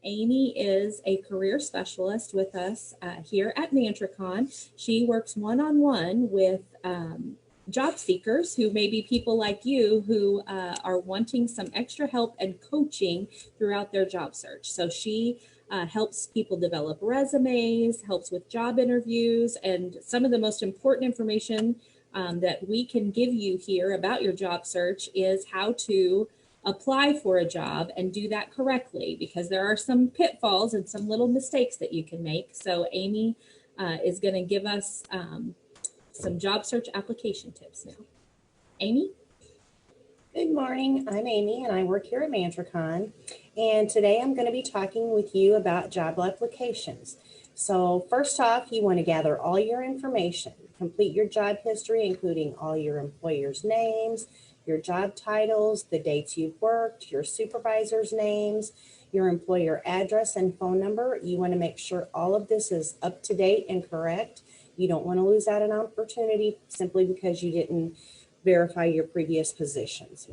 Amy is a career specialist with us here at Mantricon. She works one-on-one with job seekers who may be people like you who are wanting some extra help and coaching throughout their job search. So she helps people develop resumes, helps with job interviews, and some of the most important information that we can give you here about your job search is how to apply for a job and do that correctly, because there are some pitfalls and some little mistakes that you can make. So Amy is going to give us some job search application tips now. Amy? Good morning, I'm Amy and I work here at Mantricon, and today I'm going to be talking with you about job applications. So first off, you want to gather all your information, complete your job history, including all your employers' names, your job titles, the dates you've worked, your supervisors' names, your employer address and phone number. You want to make sure all of this is up to date and correct. You don't want to lose out an opportunity simply because you didn't verify your previous positions.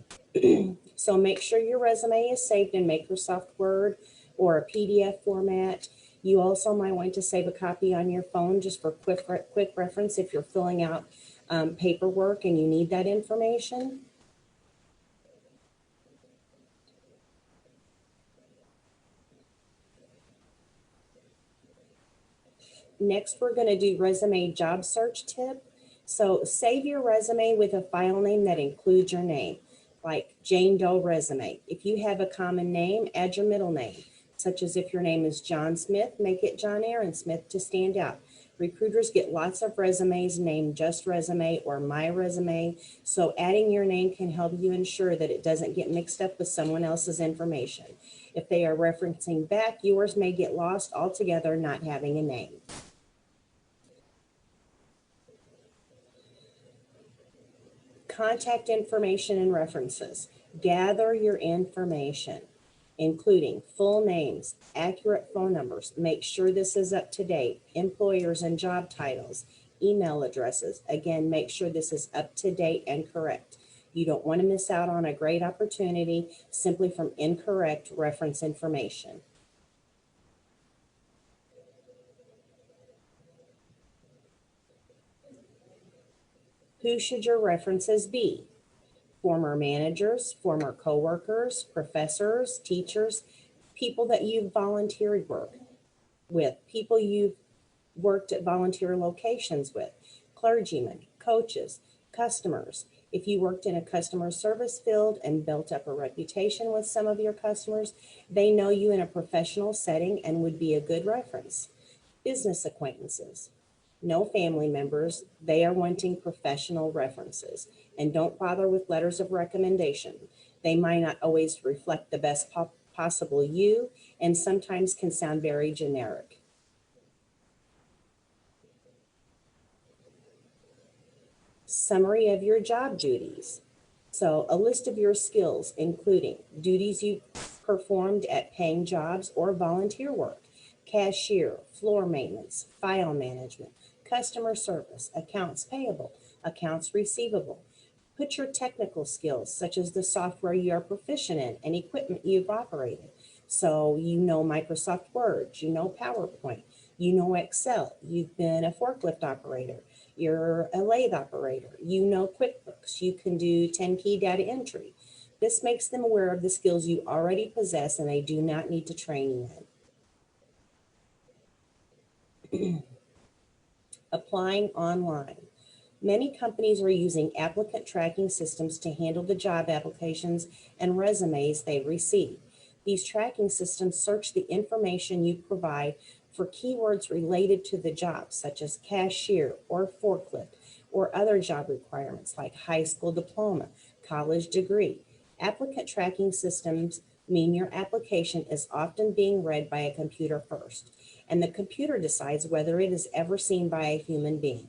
So make sure your resume is saved in Microsoft Word or a PDF format. You also might want to save a copy on your phone just for quick reference if you're filling out paperwork and you need that information. Next, we're going to do resume job search tip. So save your resume with a file name that includes your name, like Jane Doe resume. If you have a common name, add your middle name, such as if your name is John Smith, make it John Aaron Smith to stand out. Recruiters get lots of resumes named Just Resume or My Resume, so adding your name can help you ensure that it doesn't get mixed up with someone else's information. If they are referencing back, yours may get lost altogether not having a name. Contact information and references. Gather your information, including full names, accurate phone numbers. Make sure this is up to date. Employers and job titles, email addresses. Again, make sure this is up to date and correct. You don't want to miss out on a great opportunity simply from incorrect reference information. Who should your references be? Former managers, former coworkers, professors, teachers, people that you've volunteered work with, people you've worked at volunteer locations with, clergymen, coaches, customers. If you worked in a customer service field and built up a reputation with some of your customers, they know you in a professional setting and would be a good reference. Business acquaintances. No family members, they are wanting professional references. And don't bother with letters of recommendation. They might not always reflect the best possible you and sometimes can sound very generic. Summary of your job duties. So a list of your skills, including duties you performed at paying jobs or volunteer work, cashier, floor maintenance, file management, customer service, accounts payable, accounts receivable. Put your technical skills, such as the software you are proficient in and equipment you've operated. So you know Microsoft Word, you know PowerPoint, you know Excel, you've been a forklift operator, you're a lathe operator, you know QuickBooks, you can do 10-key data entry. This makes them aware of the skills you already possess and they do not need to train you in. Applying online. Many companies are using applicant tracking systems to handle the job applications and resumes they receive. These tracking systems search the information you provide for keywords related to the job, such as cashier or forklift, or other job requirements like high school diploma, college degree. Applicant tracking systems mean your application is often being read by a computer first, and the computer decides whether it is ever seen by a human being.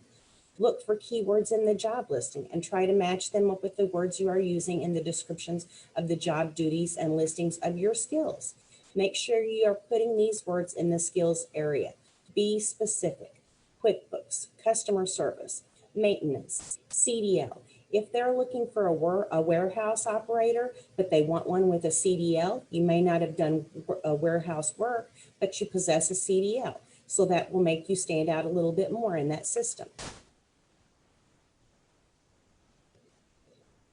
Look for keywords in the job listing and try to match them up with the words you are using in the descriptions of the job duties and listings of your skills. Make sure you are putting these words in the skills area. Be specific. QuickBooks, customer service, maintenance, CDL. If they're looking for a warehouse operator, but they want one with a CDL, you may not have done a warehouse work, but you possess a CDL. So that will make you stand out a little bit more in that system.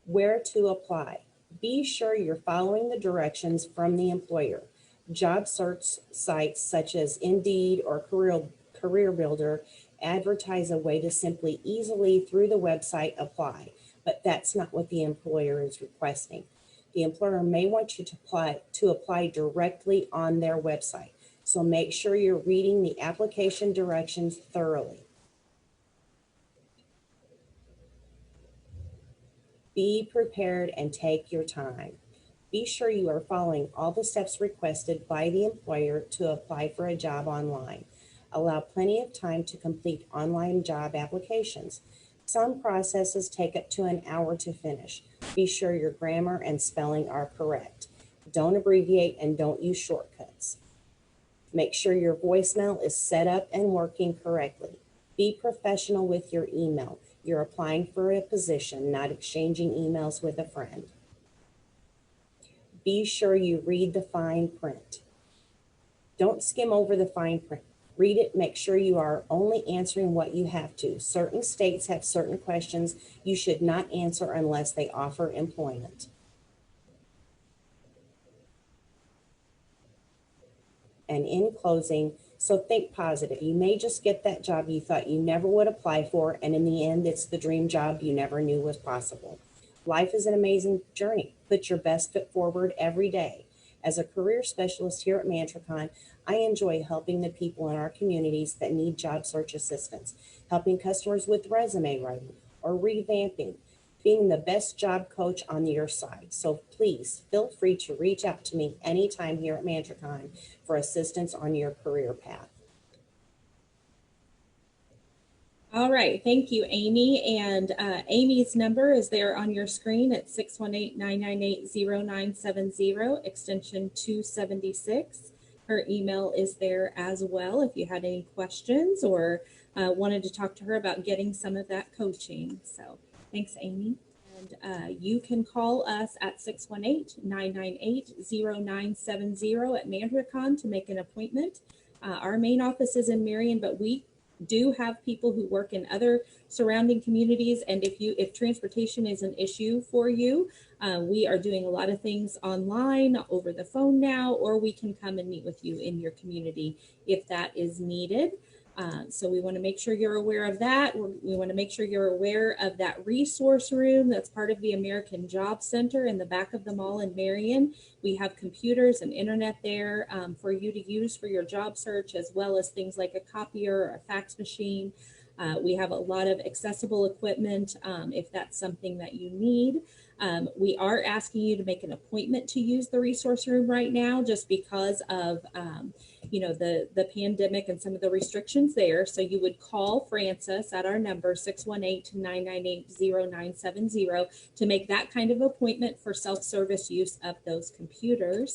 Where to apply. Be sure you're following the directions from the employer. Job search sites such as Indeed or Career Builder advertise a way to simply easily through the website apply, but that's not what the employer is requesting. The employer may want you to apply directly on their website. So make sure you're reading the application directions thoroughly. Be prepared and take your time. Be sure you are following all the steps requested by the employer to apply for a job online. Allow plenty of time to complete online job applications. Some processes take up to an hour to finish. Be sure your grammar and spelling are correct. Don't abbreviate and don't use shortcuts. Make sure your voicemail is set up and working correctly. Be professional with your email. You're applying for a position, not exchanging emails with a friend. Be sure you read the fine print. Don't skim over the fine print. Read it, make sure you are only answering what you have to. Certain states have certain questions you should not answer unless they offer employment. And in closing, so think positive. You may just get that job you thought you never would apply for, and in the end, it's the dream job you never knew was possible. Life is an amazing journey. Put your best foot forward every day. As a career specialist here at Mantricon, I enjoy helping the people in our communities that need job search assistance, helping customers with resume writing or revamping, being the best job coach on your side. So please feel free to reach out to me anytime here at Mantricon for assistance on your career path. All right, thank you, Amy. And Amy's number is there on your screen at 618-998-0970, extension 276. Her email is there as well if you had any questions or wanted to talk to her about getting some of that coaching. So thanks, Amy. And you can call us at 618-998-0970 at Mantricon to make an appointment. Our main office is in Marion, but we do have people who work in other surrounding communities, and if transportation is an issue for you, we are doing a lot of things online, over the phone now, or we can come and meet with you in your community if that is needed. So we want to make sure you're aware of that. We want to make sure you're aware of that resource room that's part of the American Job Center in the back of the mall in Marion. We have computers and internet there for you to use for your job search, as well as things like a copier or a fax machine. We have a lot of accessible equipment if that's something that you need. We are asking you to make an appointment to use the resource room right now, just because of the pandemic and some of the restrictions there. So you would call Francis at our number 618-998-0970 to make that kind of appointment for self-service use of those computers.